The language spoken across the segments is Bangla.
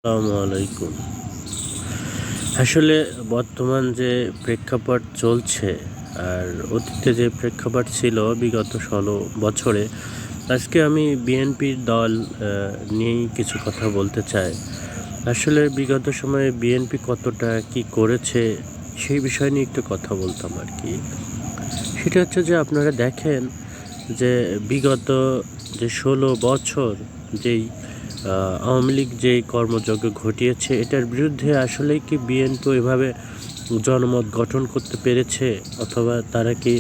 আসসালামু আলাইকুম। আসলে বর্তমান যে প্রেক্ষাপট চলছে আর অতীতে যে প্রেক্ষাপট ছিল বিগত ১৬ বছরে, আজকে আমি বিএনপির দল নিয়েই কিছু কথা বলতে চাই। আসলে বিগত সময়ে বিএনপি কতটা কি করেছে সেই বিষয় নিয়ে একটু কথা বলতাম আরকি। সেটা হচ্ছে যে আপনারা দেখেন যে বিগত যে ১৬ বছর যেই আওয়ামী লীগ যেই কর্মযজ্ঞ ঘটিয়েছে এটার বিরুদ্ধে আসলেই কি বিএনপি এভাবে জনমত গঠন করতে পেরেছে, অথবা তারা কি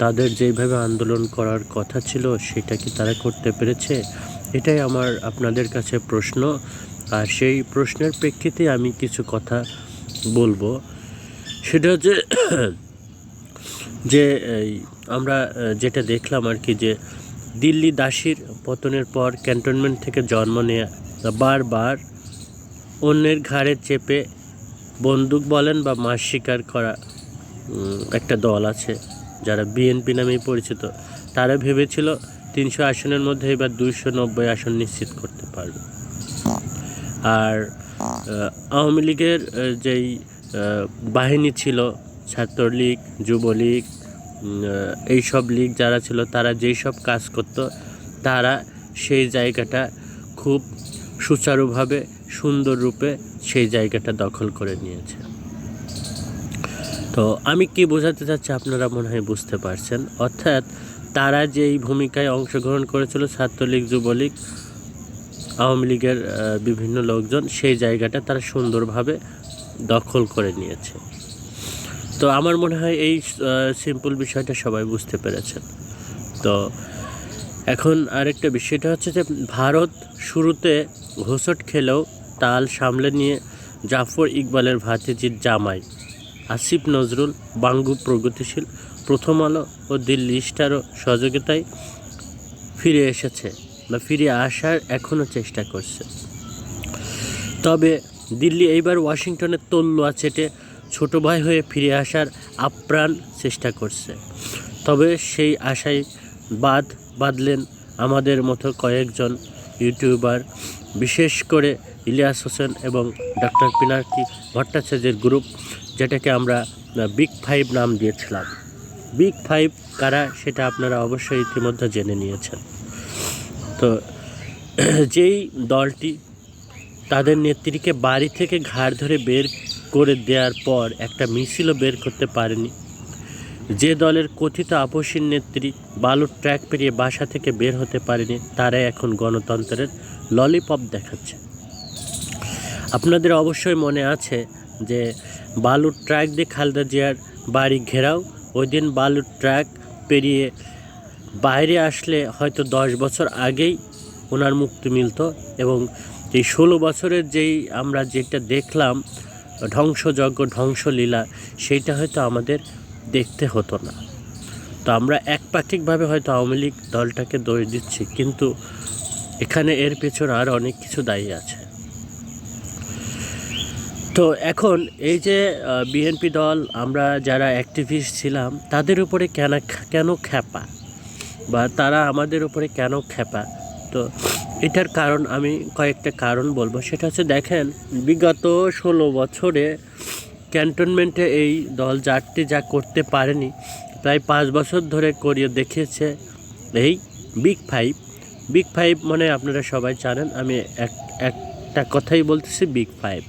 তাদের যেইভাবে আন্দোলন করার কথা ছিল সেটা কি তারা করতে পেরেছে? এটাই আমার আপনাদের কাছে প্রশ্ন। আর সেই প্রশ্নের প্রেক্ষিতে আমি কিছু কথা বলবো। সেটা হচ্ছে যে আমরা যেটা দেখলাম আর কি, যে দিল্লি দাসীর পতনের পর ক্যান্টনমেন্ট থেকে জন্ম নেয়া বারবার অন্যের ঘাড়ে চেপে বন্দুক বলেন বা মাস শিকার করা একটা দল আছে যারা বিএনপি নামেই পরিচিত। তারা ভেবেছিল ৩০০ আসনের মধ্যে এবার ২৯০ আসন নিশ্চিত করতে পারবে। আর আওয়ামী লীগের যেই বাহিনী ছিল, ছাত্রলীগ, যুবলীগ, এইসব লীগ যারা ছিল, তারা যেই সব কাজ করত তারা সেই জায়গাটা খুব সুচারুভাবে সুন্দর রূপে সেই জায়গাটা দখল করে নিয়েছে। তো আমি কি বোঝাতে চাচ্ছি আপনারা মনে হয় বুঝতে পারছেন। অর্থাৎ তারা যেই ভূমিকায় অংশগ্রহণ করেছিল, ছাত্রলীগ, যুবলীগ, আওয়ামী লীগের বিভিন্ন লোকজন, সেই জায়গাটা তারা সুন্দরভাবে দখল করে নিয়েছে। তো আমার মনে হয় এই সিম্পল বিষয়টা সবাই বুঝতে পেরেছেন। তো এখন আরেকটা বিষয়টা হচ্ছে যে ভারত শুরুতে হোঁচট খেলেও তাল সামলে নিয়ে জাফর ইকবালের ভাতিজির জামাই আসিফ নজরুল বাঙ্গু প্রগতিশীল, প্রথম আলো ও দিল্লি স্টারও সহযোগিতায় ফিরে এসেছে বা ফিরে আসার এখনও চেষ্টা করছে। তবে দিল্লি এইবার ওয়াশিংটনের তল্লুয়া চেটে ছোট ভাই হয়ে ফিরে আসার আপ্রাণ চেষ্টা করছে। তবে সেই আশায় বাঁধলেন আমাদের মতো কয়েকজন ইউটিউবার, বিশেষ করে ইলিয়াস হোসেন এবং ডক্টর পিনাকি ভট্টাচার্যের গ্রুপ, যেটাকে আমরা বিগ ফাইভ নাম দিয়েছিলাম। বিগ ফাইভ কারা সেটা আপনারা অবশ্যই ইতিমধ্যে জেনে নিয়েছেন। তো যেই দলটি তাদের নেত্রীকে বাড়ি থেকে ঘাড় ধরে বের করে দেওয়ার পর একটা মিছিলও বের করতে পারেনি, যে দলের কথিত আপসীর নেত্রী বালুর ট্র্যাক পেরিয়ে বাসা থেকে বের হতে পারেনি, তারাই এখন গণতন্ত্রের ললিপপ দেখাচ্ছে। আপনাদের অবশ্যই মনে আছে যে বালুর ট্র্যাক দিয়ে খালেদা জিয়ার বাড়ি ঘেরাও। ওই দিন বালুর ট্র্যাক পেরিয়ে বাইরে আসলে হয়তো 10 বছর আগেই ওনার মুক্তি মিলত, এবং এই 16 বছরের আমরা যেটা দেখলাম ধ্বংসযজ্ঞ, ধ্বংসলীলা, সেইটা হয়তো আমাদের দেখতে হতো না। তো আমরা একপাক্ষিকভাবে হয়তো আওয়ামী লীগ দলটাকে দোষ দিচ্ছি, কিন্তু এখানে এর পেছনে আর অনেক কিছু দায়ী আছে। তো এখন এই যে বিএনপি দল, আমরা যারা অ্যাক্টিভিস্ট ছিলাম তাদের উপরে কেন খ্যাপা, বা তারা আমাদের উপরে কেন খ্যাপা? তো এটার কারণ আমি কয়েকটা কারণ বলবো। সেটা হচ্ছে, দেখেন বিগত 16 বছরে ক্যান্টনমেন্টে এই দল যাত্রী যা করতে পারেনি, প্রায় 5 বছর ধরে করিয়ে দেখিয়েছে এই বিগ ফাইভ। বিগ ফাইভ মানে আপনারা সবাই জানেন, আমি একটা কথাই বলতেছি, বিগ ফাইভ।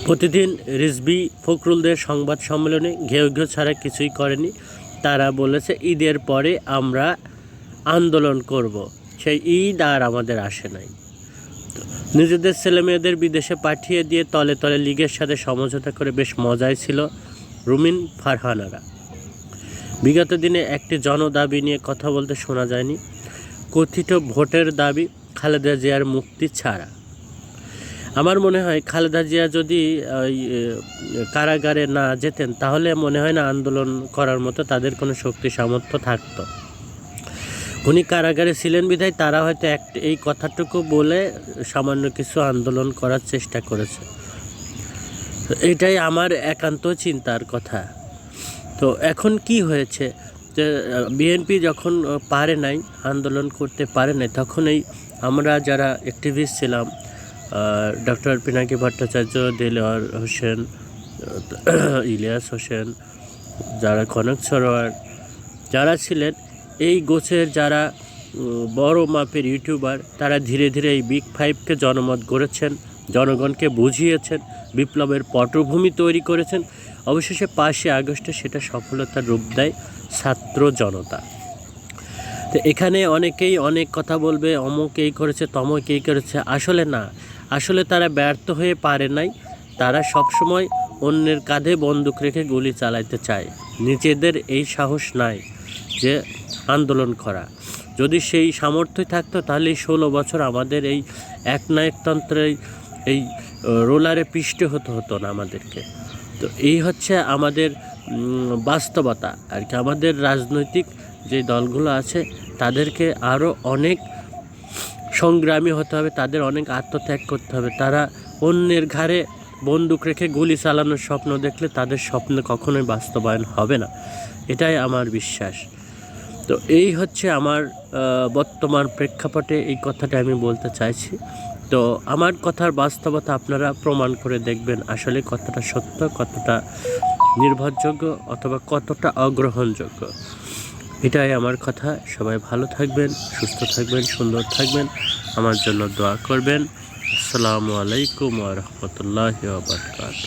প্রতিদিন রিজভী ফখরুলদের সংবাদ সম্মেলনে ঘেউ ছাড়া কিছুই করেনি। তারা বলেছে ঈদের পরে আমরা আন্দোলন করব। সেই ঈদ আর আমাদের আসে নাই। নিজেদের ছেলেমেয়েদের বিদেশে পাঠিয়ে দিয়ে তলে তলে লীগের সাথে সমঝোতা করে বেশ মজাই ছিল রুমিন ফারহানারা। বিগত দিনে একটি জনদাবি নিয়ে কথা বলতে শোনা যায়নি, কথিত ভোটের দাবি খালেদা জিয়ার মুক্তি ছাড়া। আমার মনে হয় খালেদা জিয়া যদি কারাগারে না যেতেন তাহলে মনে হয় না আন্দোলন করার মতো তাদের কোনো শক্তি সামর্থ্য থাকতো। উনি কারাগারে ছিলেন বিধায় তারা হয়তো এই কথাটুকু বলে সামান্য কিছু আন্দোলন করার চেষ্টা করেছে। এটাই আমার একান্ত চিন্তার কথা। তো এখন কি হয়েছে, যে বিএনপি যখন পারে নাই, আন্দোলন করতে পারে নাই, তখন আমরা যারা অ্যাক্টিভিস্ট ছিলাম ডক্টর পিনাকি ভট্টাচার্য, দেলোয়ার হোসেন, ইলিয়াস হোসেন, যারা কনক সরোয়ার, যারা ছিলেন এই গোছের যারা বড় মাপের ইউটিউবার, তারা ধীরে ধীরে এই বিগ ফাইভকে জনমত গড়েছেন, জনগণকে বুঝিয়েছেন, বিপ্লবের পটভূমি তৈরি করেছেন। অবশেষে 5ই আগস্টে সেটা সফলতার রূপ দেয় ছাত্র জনতা। তো এখানে অনেকেই অনেক কথা বলবে, অমুক এই করেছে, তমুক এই করেছে। আসলে না, আসলে তারা ব্যর্থ হয়ে পারে নাই। তারা সবসময় অন্যের কাঁধে বন্দুক রেখে গুলি চালাইতে চায়, নিজেদের এই সাহস নাই যে আন্দোলন করা। যদি সেই সামর্থ্যই থাকতো তাহলে 16 বছর আমাদের এই একনায়কতন্ত্রের এই রোলারে পিষ্টে হতো না আমাদেরকে। তো এই হচ্ছে আমাদের বাস্তবতা আর কি। আমাদের রাজনৈতিক যে দলগুলো আছে তাদেরকে আরও অনেক সংগ্রামী হতে হবে, তাদের অনেক আত্মত্যাগ করতে হবে। তারা অন্যের ঘাড়ে বন্দুক রেখে গুলি চালানোর স্বপ্ন দেখলে তাদের স্বপ্ন কখনোই বাস্তবায়ন হবে না, এটাই আমার বিশ্বাস। তো এই হচ্ছে আমার বর্তমান প্রেক্ষাপটে এই কথাটা আমি বলতে চাইছি। তো আমার কথার বাস্তবতা আপনারা প্রমাণ করে দেখবেন আসলে কতটা সত্য, কতটা নির্ভরযোগ্য, অথবা কতটা অগ্রহণযোগ্য। এটাই আমার কথা। সবাই ভালো থাকবেন, সুস্থ থাকবেন, সুন্দর থাকবেন, আমার জন্য দোয়া করবেন। আসসালামু আলাইকুম ওয়া রাহমাতুল্লাহি ওয়া বারাকাতুহু।